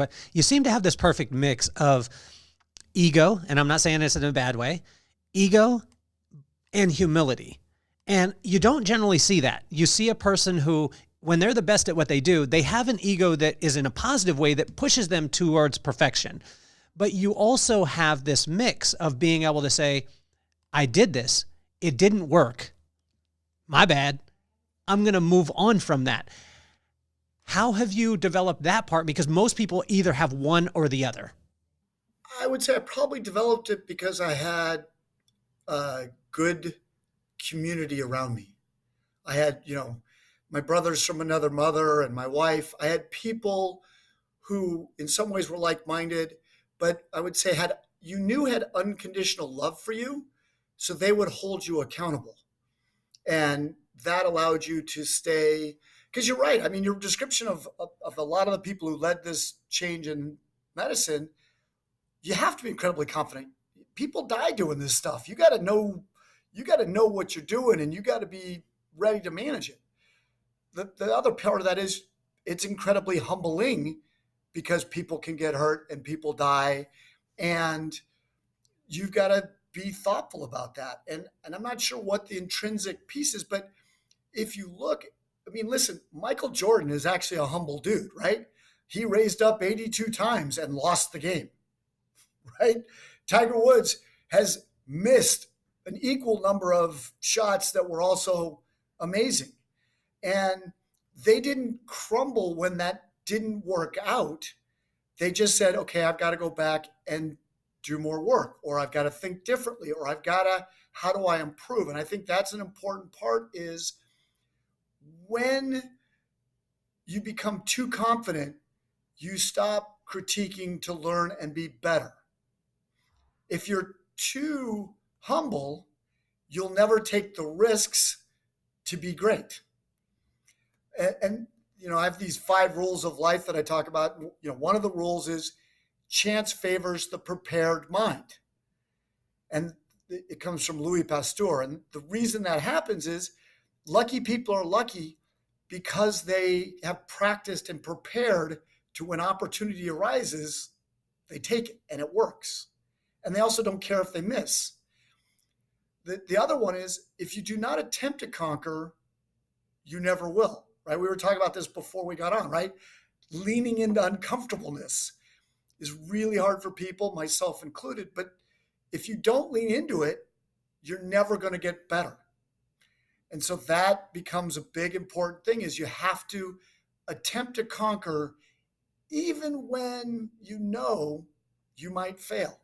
but you seem to have this perfect mix of ego, and I'm not saying this in a bad way, ego and humility. And you don't generally see that. You see a person who, when they're the best at what they do, they have an ego that is in a positive way that pushes them towards perfection. But you also have this mix of being able to say, I did this. It didn't work. My bad. I'm going to move on from that. How have you developed that part? Because most people either have one or the other. I would say I probably developed it because I had a good community around me. I had, my brothers from another mother and my wife. I had people who in some ways were like-minded, but I would say had unconditional love for you. So they would hold you accountable. And that allowed you to stay, because you're right. I mean, your description of a lot of the people who led this change in medicine, you have to be incredibly confident. People die doing this stuff. You got to know what you're doing, and you got to be ready to manage it. The other part of that is it's incredibly humbling because people can get hurt and people die, and you've got to be thoughtful about that. And I'm not sure what the intrinsic piece is, but if you look, I mean, listen, Michael Jordan is actually a humble dude, right? He raised up 82 times and lost the game, right? Tiger Woods has missed an equal number of shots that were also amazing. And they didn't crumble when that didn't work out. They just said, okay, I've got to go back and do more work, or I've got to think differently, or how do I improve? And I think that's an important part is when you become too confident, you stop critiquing to learn and be better. If you're too humble, you'll never take the risks to be great. And I have these 5 rules of life that I talk about. One of the rules is chance favors the prepared mind. And it comes from Louis Pasteur. And the reason that happens is lucky people are lucky because they have practiced and prepared to when opportunity arises, they take it and it works. And they also don't care if they miss. The other one is if you do not attempt to conquer, you never will, right? We were talking about this before we got on, right? Leaning into uncomfortableness is really hard for people, myself included. But if you don't lean into it, you're never going to get better. And so that becomes a big important thing is you have to attempt to conquer even when you know you might fail.